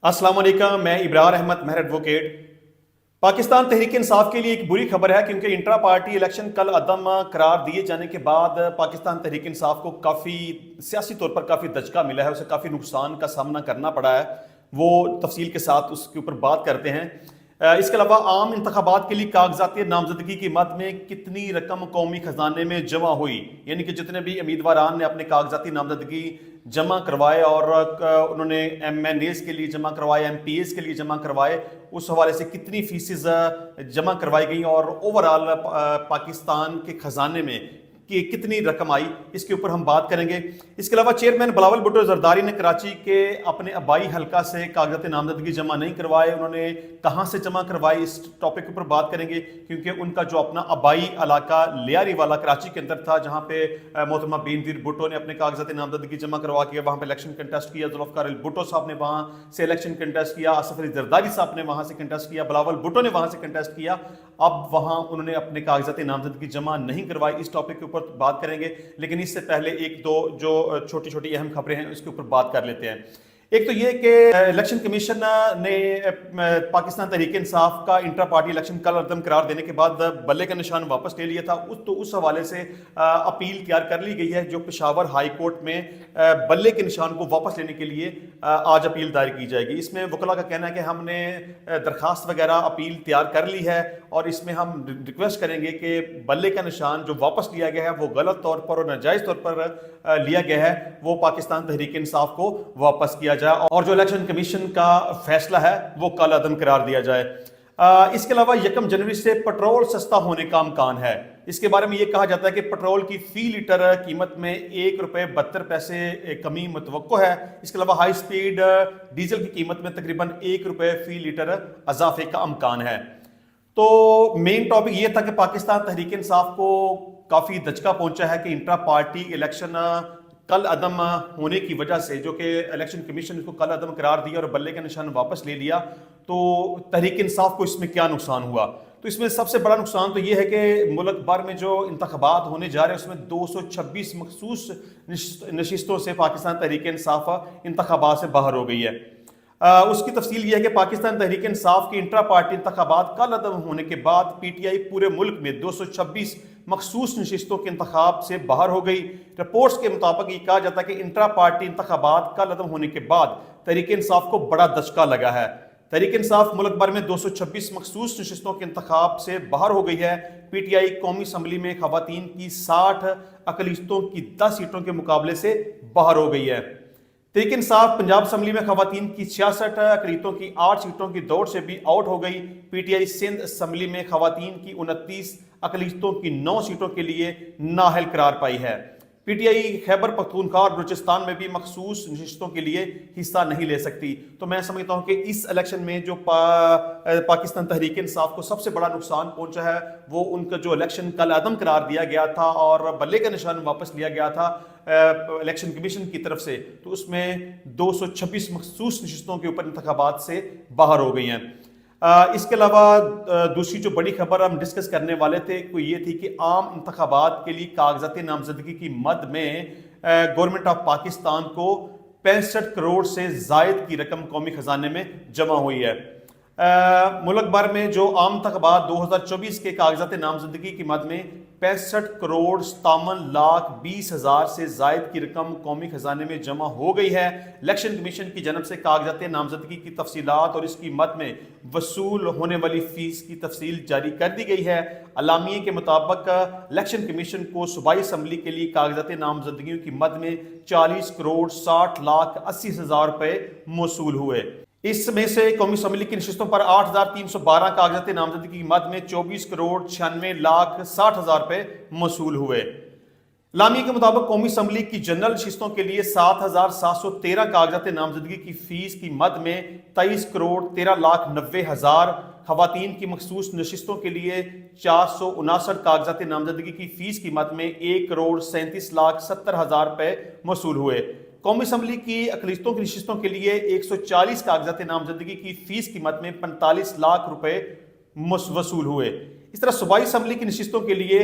अस्सलाम वालेकुम, मैं इब्रार अहमद महर एडवोकेट। पाकिस्तान तहरीक इंसाफ के लिए एक बुरी खबर है क्योंकि इंट्रा पार्टी इलेक्शन कल अदम करार दिए जाने के बाद पाकिस्तान तहरीक इंसाफ को काफ़ी सियासी तौर पर काफ़ी दचका मिला है, उसे काफ़ी नुकसान का सामना करना पड़ा है। वो तफसील के साथ उसके ऊपर बात करते हैं। इसके अलावा आम इंतखाबात के लिए कागजाती नामजदगी की मद में कितनी रकम कौमी खजाने में जमा हुई, यानी कि जितने भी उम्मीदवारान ने अपने कागजाती नामजदगी जमा करवाए और उन्होंने MNAs के लिए जमा करवाए, MPAs के लिए जमा करवाए, उस हवाले से कितनी फीसेज जमा करवाई गई और ओवरऑल पाकिस्तान के खजाने में कि कितनी रकम आई, इसके ऊपर हम बात करेंगे। इसके अलावा चेयरमैन बिलावल भुट्टो जरदारी ने कराची के अपने आबाई हलका से कागजात नामजदगी जमा नहीं करवाए, उन्होंने कहाँ से जमा करवाई, इस टॉपिक के ऊपर बात करेंगे क्योंकि उनका जो अपना आबाई इलाका लियारी वाला कराची के अंदर था, जहाँ पे मोहतरमा बेनज़ीर भुट्टो ने अपने कागजात नामजदगी जमा करवा के वहाँ पे इलेक्शन कंटेस्ट किया, जुल्फ़िकार अली भुट्टो साहब ने वहाँ से इलेक्शन कंटेस्ट किया, आसिफ अली जरदारी साहब ने वहाँ से कंटेस्ट किया, बिलावल भुट्टो ने वहाँ से कंटेस्ट किया। अब वहाँ उन्होंने अपने कागजात नामजदगी जमा नहीं करवाई, इस टॉपिक के ऊपर बात करेंगे। लेकिन इससे पहले एक दो जो छोटी छोटी अहम खबरें हैं उसके ऊपर बात कर लेते हैं। एक तो ये कि इलेक्शन कमीशन ने पाकिस्तान तहरीक इंसाफ का इंट्रा पार्टी इलेक्शन कल अदम करार देने के बाद बल्ले का निशान वापस ले लिया था। उस हवाले से अपील तैयार कर ली गई है जो पेशावर हाई कोर्ट में बल्ले के निशान को वापस लेने के लिए आज अपील दायर की जाएगी। इसमें वकला का कहना है कि हमने दरखास्त वगैरह अपील तैयार कर ली है और इसमें हम रिक्वेस्ट करेंगे कि बल्ले का निशान जो वापस लिया गया है वो गलत तौर पर और नाजायज़ तौर पर लिया गया है, वो पाकिस्तान तहरीक इंसाफ को वापस किया जाए और जो इलेक्शन कमीशन का फैसला है वो कल अदम करार दिया जाए। इसके अलावा 1 जनवरी से पेट्रोल सस्ता होने का इम्कान है। इसके बारे में ये कहा जाता है कि पेट्रोल की फी लीटर कीमत में ₹1.72 कमी मुतवक्को है। इसके अलावा हाई स्पीड डीजल की कीमत में तकरीबन ₹1 फी लीटर इजाफे का इम्कान है। तो मेन टॉपिक ये था कि पाकिस्तान तहरीक इंसाफ को काफ़ी दचका पहुंचा है कि इंट्रा पार्टी इलेक्शन कल अदम होने की वजह से, जो कि इलेक्शन कमीशन इसको कल अदम करार दिया और बल्ले का निशान वापस ले लिया, तो तहरीक इंसाफ को इसमें क्या नुकसान हुआ। तो इसमें सबसे बड़ा नुकसान तो ये है कि मुल्क भर में जो इंतखाबात होने जा रहे हैं उसमें 226 मखसूस नशिस्तों से पाकिस्तान तहरीक इंसाफ इंतखाबात से बाहर हो गई है। उसकी तफसील ये है कि पाकिस्तान तहरीक इंसाफ की इंट्रा पार्टी इंतखाबात कल अदम होने के बाद PTI पूरे मुल्क में 226 मखसूस नशिस्तों के इंतखाब से बाहर हो गई। रिपोर्ट्स के मुताबिक ये कहा जाता है कि इंट्रा पार्टी इंतखाबात कल अदम होने के बाद तहरीक इंसाफ को बड़ा दचका लगा है। तहरीक इंसाफ मुल्क भर में 226 मखसूस नशिस्तों के इंतखाब से बाहर हो गई है। PTI कौमी असम्बली में खवातीन की 60 अकलियतों की 10 सीटों के मुकाबले से बाहर हो गई है। तहरीक इंसाफ पंजाब असम्बली में खवातीन की 66 अकलियतों की 8 सीटों की दौड़ से भी आउट हो गई। PTI सिंध असम्बली में खवातीन की 29 अकलियतों की 9 सीटों के लिए नाअहल करार पाई है। PTI खैबर पख्तूनख्वा और बलूचिस्तान में भी मखसूस नशिस्तों के लिए हिस्सा नहीं ले सकती। तो मैं समझता हूँ कि इस इलेक्शन में जो पाकिस्तान तहरीक इंसाफ को सबसे बड़ा नुकसान पहुंचा है वो उनका जो इलेक्शन कल अदम करार दिया गया था और बल्ले का निशान वापस लिया गया था इलेक्शन कमीशन की तरफ से, तो उसमें 226 मखसूस नशिस्तों के ऊपर इंतखाबात से बाहर हो गई हैं। इसके अलावा दूसरी जो बड़ी खबर हम डिस्कस करने वाले थे वो ये थी कि आम इंतखाबात के लिए कागजात नामजदगी की मद में गवर्नमेंट ऑफ पाकिस्तान को 65 करोड़ से जायद की रकम कौमी खजाने में जमा हुई है। मुल्क भर में जो आम इंतखाबात 2024 के कागजात नामजदगी की मद में 65 करोड़ 57 लाख 20 हज़ार से जायद की रकम कौमी खजाने में जमा हो गई है। इलेक्शन कमीशन की जानब से कागजात नामजदगी की तफसीलात और इसकी मद में वसूल होने वाली फीस की तफसील जारी कर दी गई है। अलामिये के मुताबिक इलेक्शन कमीशन को सूबाई असम्बली के लिए कागजात नामजदगियों की मद में 40 करोड़ 60 लाख 80 हज़ार रुपये मौसूल हुए। इसमें से कौमी असम्बली की नशिस्तों पर 8,312 कागजात नामजदगी की मद में 24 करोड़ 96 लाख 60 हज़ार रुपये मौसूल हुए। लामी के मुताबिक कौमी असम्बली की जनरल नशिस्तों के लिए 7,713 कागजात नामजदगी की फीस की मद में 23 करोड़ 13 लाख 90 हज़ार, खवातीन की मखसूस नशिस्तों के लिए 459 कागजात नामजदगी की फीस की मद में 1 करोड़ 37 लाख 70 हज़ार रुपये मौसूल हुए। कौमी असम्बली की अकलियतों की नशिस्तों के लिए 140 कागजात नामजदगी की फीस की मद में 45 लाख रुपए वसूल हुए। اس طرح صوبائی اسمبلی کی نشستوں کے لیے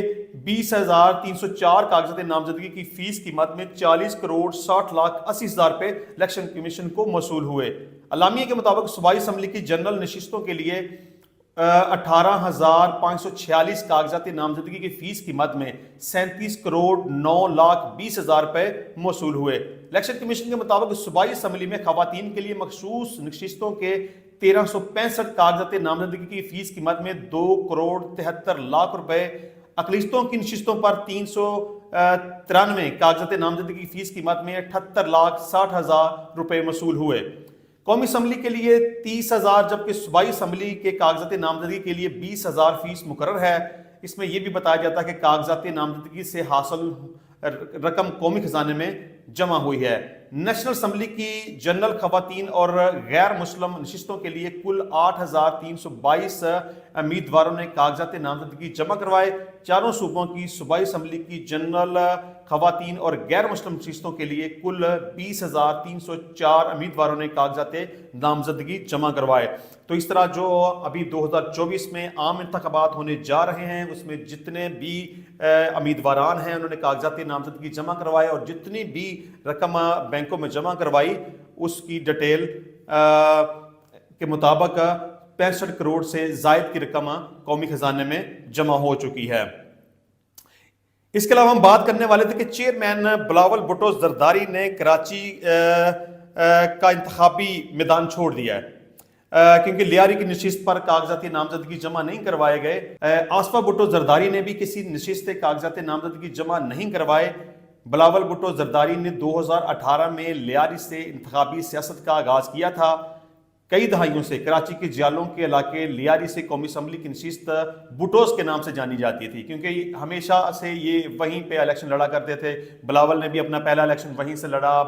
20,304 کاغذات نامزدگی کی فیس قیمت میں 40,60,80,000 روپے الیکشن کمیشن کو موصول ہوئے۔ اعلامیے کے مطابق صوبائی اسمبلی کی جنرل نشستوں کے لیے 18,546 کاغذات نامزدگی کی فیس قیمت میں 37,09,20,000 روپے موصول ہوئے۔ الیکشن کمیشن کے مطابق صوبائی اسمبلی میں خواتین کے لیے مخصوص نشستوں کے 1,365 کاغذات نامزدگی کی فیس قیمت میں 2,73,00,000 روپے، اقلیتوں کی نشستوں پر 393 کاغذات نامزدگی کی فیس قیمت میں 78,60,000 روپے موصول ہوئے۔ قومی اسمبلی کے لیے 30,000 جبکہ صوبائی اسمبلی کے کاغذات نامزدگی کے لیے 20,000 فیس مقرر ہے۔ اس میں یہ بھی بتایا جاتا ہے کہ کاغذات نامزدگی سے حاصل رقم قومی خزانے میں جمع ہوئی ہے۔ نیشنل اسمبلی کی جنرل خواتین اور غیر مسلم نشستوں کے لیے کل 8,322 امیدواروں نے کاغذات نامزدگی جمع کروائے۔ چاروں صوبوں کی صوبائی اسمبلی کی جنرل خواتین اور غیر مسلم نشستوں کے لیے کل 20,304 امیدواروں نے کاغذات نامزدگی جمع کروائے۔ تو اس طرح جو ابھی 2024 میں عام انتخابات ہونے جا رہے ہیں اس میں جتنے بھی امیدواران ہیں انہوں نے کاغذات نامزدگی جمع کروائے اور جتنی بھی رقم بینکوں میں جمع کروائی اس کی ڈیٹیل کے مطابق 65 کروڑ سے زائد کی رقم قومی خزانے میں جمع ہو چکی ہے۔ اس کے علاوہ ہم بات کرنے والے تھے کہ چیئرمین بلاول بھٹو زرداری نے کراچی کا انتخابی میدان چھوڑ دیا ہے کیونکہ لیاری کی نشست پر کاغذات نامزدگی جمع نہیں کروائے گئے۔ آصفہ بھٹو زرداری نے بھی کسی نشست کاغذات نامزدگی جمع نہیں کروائے۔ بلاول بھٹو زرداری نے 2018 میں لیاری سے انتخابی سیاست کا آغاز کیا تھا۔ کئی دہائیوں سے کراچی کے جیالوں کے علاقے لیاری سے قومی اسمبلی کی نشست بھٹوز کے نام سے جانی جاتی تھی کیونکہ ہمیشہ سے یہ وہیں پہ الیکشن لڑا کرتے تھے۔ بلاول نے بھی اپنا پہلا الیکشن وہیں سے لڑا،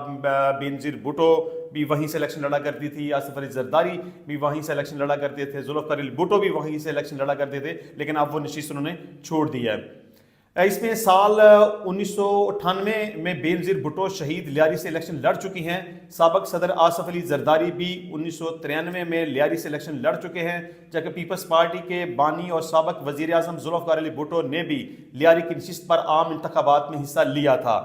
بینظیر بھٹو بھی وہیں سے الیکشن لڑا کرتی تھی، آصف علی زرداری بھی وہیں سے الیکشن لڑا کرتے تھے، ذوالفقار علی بھٹو بھی وہیں سے الیکشن لڑا کرتے تھے، لیکن اب وہ نشست انہوں نے چھوڑ دی ہے۔ اس میں سال 1998 میں بینظیر بھٹو شہید لیاری سے الیکشن لڑ چکی ہیں۔ سابق صدر آصف علی زرداری بھی 1993 میں لیاری سے الیکشن لڑ چکے ہیں، جبکہ پیپلز پارٹی کے بانی اور سابق وزیر اعظم ذوالفقار علی بھٹو نے بھی لیاری کی نشست پر عام انتخابات میں حصہ لیا تھا۔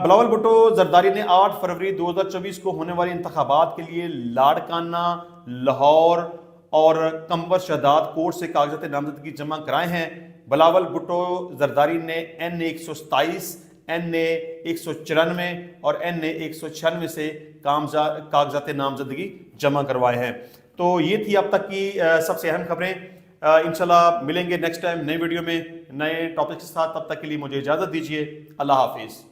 بلاول بھٹو زرداری نے 8 فروری 2024 کو ہونے والے انتخابات کے لیے لاڑکانہ، لاہور اور قنبر شہداد کوٹ سے کاغذات نامزدگی جمع کرائے ہیں۔ بلاول بھٹو زرداری نے NA 127، NA 194 اور NA 196 سے کاغذات نامزدگی جمع کروائے ہیں۔ تو یہ تھی اب تک کی سب سے اہم خبریں۔ انشاءاللہ ملیں گے نیکسٹ ٹائم نئے ویڈیو میں نئے ٹاپک کے ساتھ، تب تک کے لیے مجھے اجازت دیجیے۔ اللہ حافظ۔